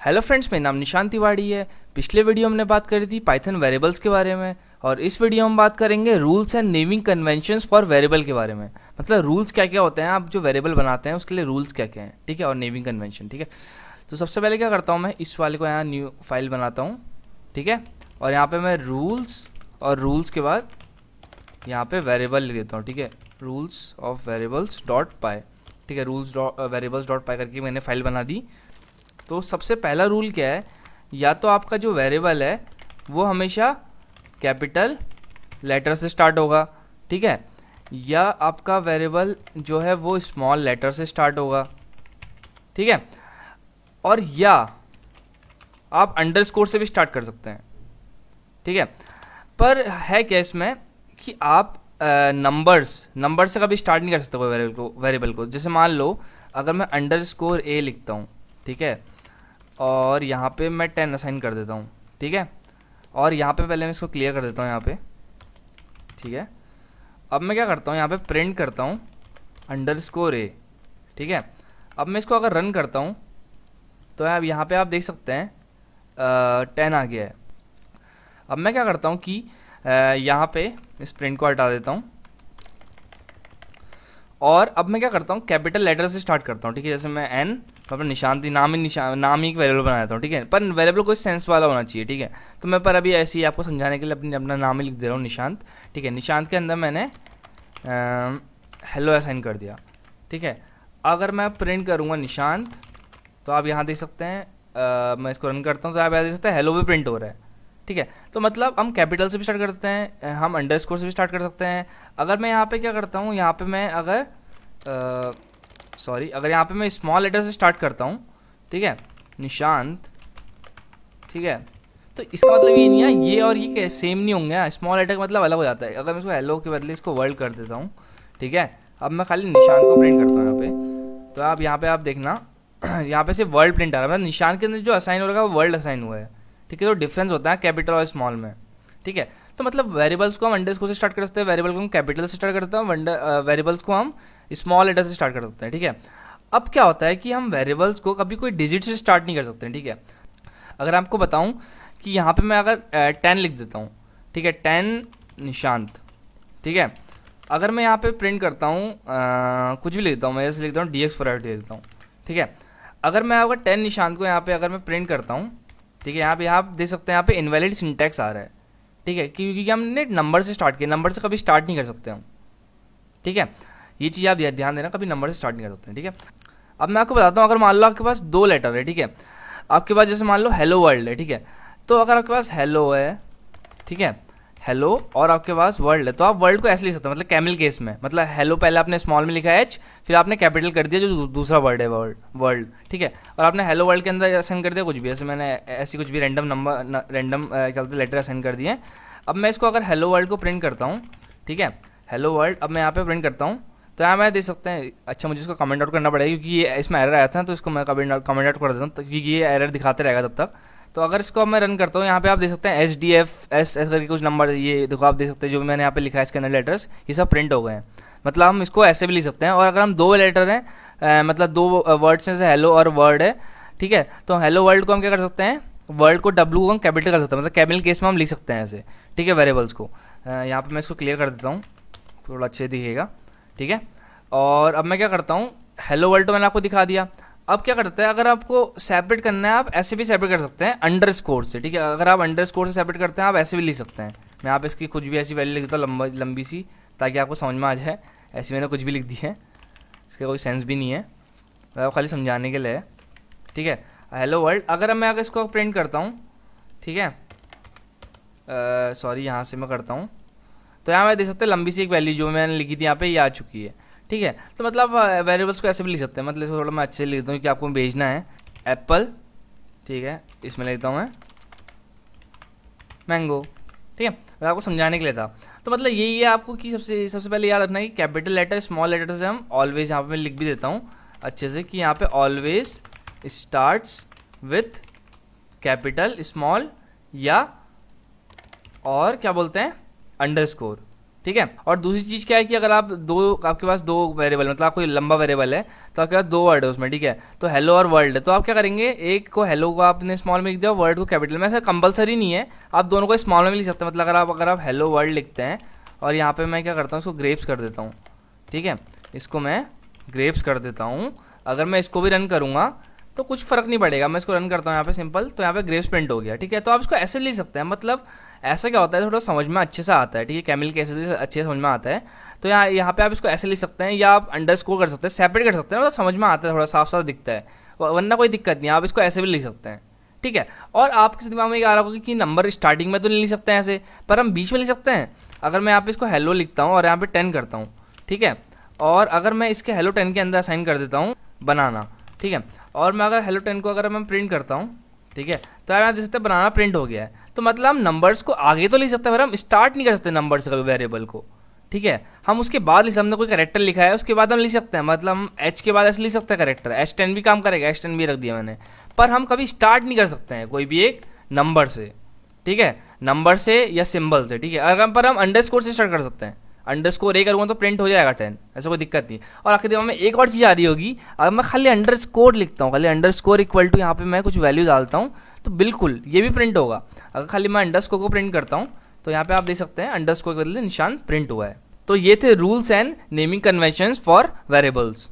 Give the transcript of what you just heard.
Hello friends, मेरा नाम निशांत तिवारी है। पिछले वीडियो हमने बात करी थी पाइथन वेरिएबल्स के बारे में, और इस वीडियो में बात करेंगे rules and naming conventions for variable के बारे में। मतलब रूल्स क्या क्या होते हैं, आप जो वेरिएबल बनाते हैं उसके लिए रूल्स क्या क्या हैं, ठीक है, और नेमिंग कन्वेंशन, ठीक है। तो सबसे पहले क्या करता हूँ, मैं इस वाले को यहाँ न्यू फाइल बनाता हूँ, ठीक है, और यहाँ पर मैं रूल्स और रूल्स के बाद यहाँ पे वेरिएबल लिख देता हूँ, ठीक है, रूल्स ऑफ वेरिएबल्स डॉट पाई, ठीक है, रूल्स वेरिएबल्स डॉट पाई करके मैंने फाइल बना दी। तो सबसे पहला रूल क्या है, या तो आपका जो वेरिएबल है वो हमेशा कैपिटल लेटर से स्टार्ट होगा, ठीक है, या आपका वेरिएबल जो है वो स्मॉल लेटर से स्टार्ट होगा, ठीक है, और या आप अंडरस्कोर से भी स्टार्ट कर सकते हैं, ठीक है। पर है क्या इसमें कि आप नंबर से कभी स्टार्ट नहीं कर सकते कोई वेरिएबल को। जैसे मान लो अगर मैं अंडरस्कोर ए लिखता हूँ, ठीक है, और यहाँ पे मैं 10 असाइन कर देता हूँ, ठीक है, और यहाँ पे पहले मैं इसको क्लियर कर देता हूँ यहाँ पे, ठीक है। अब मैं क्या करता हूँ, यहाँ पे प्रिंट करता हूँ अंडरस्कोर ए, ठीक है। अब मैं इसको अगर रन करता हूँ तो अब यहाँ पे आप देख सकते हैं 10 आ गया है। अब मैं क्या करता हूँ कि यहाँ पे इस प्रिंट को हटा देता हूँ, और अब मैं क्या करता हूँ कैपिटल लेटर से स्टार्ट करता हूँ, ठीक है। जैसे मैं एन अपना निशान नाम ही एक वेरिएबल बनाता हूँ, ठीक है, पर वेरिएबल कोई सेंस वाला होना चाहिए, ठीक है। तो मैं पर अभी ऐसे ही आपको समझाने के लिए अपना नाम ही लिख दे रहा हूँ, निशांत, ठीक है। निशांत के अंदर मैंने हेलो असाइन कर दिया, ठीक है। अगर मैं प्रिंट करूँगा निशांत तो आप यहाँ देख सकते हैं, मैं इसको रन करता हूँ तो आप यहाँ देख सकते हैं हेलो भी प्रिंट हो रहा है, ठीक है। तो मतलब हम कैपिटल से भी स्टार्ट करते हैं, हम अंडरस्कोर से भी स्टार्ट कर सकते हैं। अगर मैं यहाँ पे क्या करता हूँ, यहाँ पे मैं अगर अगर यहाँ पे मैं स्मॉल लेटर से स्टार्ट करता हूँ, ठीक है, निशांत, ठीक है, तो इसका मतलब ये नहीं है ये और ये सेम नहीं होंगे, स्मॉल लेटर का मतलब अलग हो जाता है। अगर मैं इसको हेलो के बदले इसको वर्ल्ड कर देता हूँ, ठीक है, अब मैं खाली निशांत को प्रिंट करता हूँ यहाँ पे, तो आप यहाँ पे आप देखना यहाँ पे सिर्फ वर्ल्ड प्रिंट आ रहा है, मतलब निशान के अंदर जो असाइन हो रहा है वो वर्ल्ड असाइन हुआ है, ठीक है। तो डिफरेंस होता है कैपिटल और स्मॉल में, ठीक है। तो मतलब वेरिएबल्स को हम अंडरस्कोर से स्टार्ट कर सकते हैं, वेरिएबल को हम कैपिटल से स्टार्ट करते हैं, वेरिएबल्स को हम स्मॉल लेटर से स्टार्ट कर सकते हैं, ठीक है। अब क्या होता है कि हम वेरिएबल्स को कभी कोई डिजिट से स्टार्ट नहीं कर सकते हैं, ठीक है। अगर आपको बताऊं कि यहाँ पे मैं अगर 10 लिख देता हूँ, ठीक है, 10 निशांत, ठीक है। अगर मैं यहाँ पे प्रिंट करता हूँ कुछ भी लिखता हूँ, मैं जैसे लिखता हूँ DX फॉर लिखता हूँ, ठीक है। अगर मैं अगर 10 निशांत को यहाँ पे अगर मैं प्रिंट करता हूँ, ठीक है, यहाँ पे आप देख सकते हैं यहाँ पे इनवैलिड सिंटैक्स आ रहा है, ठीक है, क्योंकि हमने नंबर से स्टार्ट किया, नंबर से कभी स्टार्ट नहीं कर सकते हम, ठीक है। ये चीज़ आप ध्यान देना, कभी नंबर से स्टार्ट नहीं कर सकते हैं, ठीक है। अब मैं आपको बताता हूँ, अगर मान लो आपके पास 2 लेटर है, ठीक है, आपके पास जैसे मान लो हेलो वर्ल्ड है, ठीक है, तो अगर आपके पास हेलो है, ठीक है, हेलो और आपके पास वर्ल्ड है, तो आप वर्ल्ड को ऐसे लिख सकते हो, मतलब कैमल केस में, मतलब हेलो पहले आपने स्मॉल में लिखा है एच, फिर आपने कैपिटल कर दिया जो दूसरा वर्ड है वर्ल्ड, ठीक है, और आपने हेलो वर्ल्ड के अंदर असाइन कर दिया कुछ भी, ऐसे मैंने ऐसी कुछ भी रैंडम क्या बोलते लेटर असाइन कर दिए। अब मैं इसको अगर हेलो वर्ल्ड को प्रिंट करता हूँ, ठीक है, हेलो वर्ल्ड, अब मैं यहाँ पे प्रिंट करता हूँ, तो यहाँ मैं देख सकते हैं, अच्छा मुझे इसको कमेंट आउट करना पड़ेगा क्योंकि ये इसमें एरर आया था, तो इसको मैं कमेंट आउट कर देता हूँ क्योंकि ये एरर दिखाते रहेगा तब तक। तो अगर इसको अब मैं रन करता हूँ, यहाँ पे आप देख सकते हैं SDF करके कुछ नंबर, ये देखो आप देख सकते हैं जो भी मैंने यहाँ पे लिखा है इसके अंदर लेटर्स, ये सब प्रिंट हो गए हैं। मतलब हम इसको ऐसे भी लिख सकते हैं, और अगर हम 2 लेटर हैं, मतलब 2 वर्ड्स हैं, जैसे हेलो और वर्ड है, ठीक है, तो हेलो वर्ल्ड को हम क्या कर सकते हैं, वर्ल्ड को W को हम कैपिटल कर सकते हैं, मतलब कैपिटल केस में हम लिख सकते हैं ऐसे, ठीक है, वेरिएबल्स को। यहाँ पे मैं इसको क्लियर कर देता हूँ, थोड़ा अच्छे दिखेगा, ठीक है। और अब मैं क्या करता हूँ, हेलो वर्ल्ड तो मैंने आपको दिखा दिया। अब क्या करते हैं, अगर आपको सेपरेट करना है आप ऐसे भी सेपरेट कर सकते हैं अंडरस्कोर से, ठीक है। अगर आप अंडरस्कोर से सेपरेट करते हैं आप ऐसे भी लिख सकते हैं। मैं यहाँ पे इसकी कुछ भी ऐसी वैल्यू लिख देता हूँ लंबी सी, ताकि आपको समझ में आ जाए। ऐसी मैंने कुछ भी लिख दी है, इसका कोई सेंस भी नहीं है, मैं खाली समझाने के लिए है, ठीक है। हेलो वर्ल्ड, अगर मैं अगर इसको प्रिंट करता हूँ, ठीक है, सॉरी यहाँ से मैं करता हूँ, तो यहाँ मैं देख सकते हैं लंबी सी एक वैल्यू जो मैंने लिखी थी यहाँ पे ये आ चुकी है, ठीक है। तो मतलब वेरिएबल्स को ऐसे भी लिख सकते हैं, मतलब इसको थोड़ा मैं अच्छे से लिख देता हूँ कि आपको भेजना है एप्पल, ठीक है, इसमें लिखता हूँ मैं मैंगो, ठीक है, मैं आपको समझाने के लिए था। तो मतलब यही है आपको कि सबसे पहले याद रखना है कि कैपिटल लेटर स्मॉल लेटर से हम ऑलवेज, यहाँ पे मैं लिख भी देता हूँ अच्छे से कि यहाँ पे always starts with capital small या और क्या बोलते हैं अंडरस्कोर, ठीक है। और दूसरी चीज़ क्या है कि अगर आप आपके पास दो वेरिएबल, मतलब कोई लंबा वेरिएबल है तो आपके पास दो वर्ड है उसमें, ठीक है। तो हेलो और वर्ल्ड है, तो आप क्या करेंगे, एक को हेलो को आपने स्मॉल में लिख दिया, वर्ड को कैपिटल में। ऐसा कंपलसरी नहीं है, आप दोनों को स्मॉल में लिख सकते हैं। मतलब अगर आप हेलो वर्ल्ड लिखते हैं और यहाँ पे मैं क्या करता हूँ, इसको ग्रेप्स कर देता हूँ, ठीक है। इसको मैं ग्रेप्स कर देता हूँ। अगर मैं इसको भी रन करूँगा तो कुछ फर्क नहीं पड़ेगा। मैं इसको रन करता हूँ यहाँ पे सिंपल, तो यहाँ पे ग्रेप्स प्रिंट हो गया, ठीक है। तो आप इसको ऐसे लिख सकते हैं। मतलब ऐसा क्या होता है, थोड़ा समझ में अच्छे से आता है, ठीक है। कैमिल कैसे अच्छे से समझ में आता है, तो यहाँ पे आप इसको ऐसे लिख सकते हैं, या आप अंडरस्कोर कर सकते हैं, सेपरेट कर सकते हैं, मतलब समझ में आता है, थोड़ा साफ साफ दिखता है, वरना कोई दिक्कत नहीं है। आप इसको ऐसे भी लिख सकते हैं, ठीक है। और आपके दिमाग में ये आ रहा होगा कि नंबर स्टार्टिंग में तो नहीं लिख सकते हैं ऐसे, पर हम बीच में लिख सकते हैं। अगर मैं यहाँ पे इसको हेलो लिखता हूँ और यहाँ पे 10 करता हूँ, ठीक है। और अगर मैं इसके हेलो 10 के अंदर असाइन कर देता हूँ बनाना, ठीक है। और मैं अगर हेलो 10 को अगर मैं प्रिंट करता हूँ, ठीक है, तो आप यहाँ देख सकते हैं बनाना प्रिंट हो गया है। तो मतलब हम नंबर्स को आगे तो लिख सकते हैं, पर हम स्टार्ट नहीं कर सकते नंबर से कभी वेरिएबल को, ठीक है। हम उसके बाद लिख, हमने कोई कैरेक्टर लिखा है उसके बाद हम लिख सकते हैं, मतलब हम एच के बाद ऐसे लिख सकते हैं कैरेक्टर, H10 भी काम करेगा, H10 भी रख दिया मैंने। पर हम कभी स्टार्ट नहीं कर सकते हैं कोई भी एक नंबर से, ठीक है, नंबर से या सिंबल से, ठीक है। अगर पर हम अंडरस्कोर से स्टार्ट कर सकते हैं। अंडरस्कोर करूँगा तो प्रिंट हो जाएगा 10, ऐसा कोई दिक्कत नहीं। और आखिर दिमाग में एक और चीज़ आ रही होगी, अगर मैं खाली अंडरस्कोर लिखता हूँ, खाली अंडरस्कोर इक्वल टू यहाँ पे मैं कुछ वैल्यू डालता हूँ, तो बिल्कुल ये भी प्रिंट होगा। अगर खाली मैं अंडरस्कोर को प्रिंट करता हूँ तो यहाँ पे आप देख सकते हैं अंडरस्कोर के बदले निशान प्रिंट हुआ है। तो ये थे rules and naming conventions for variables.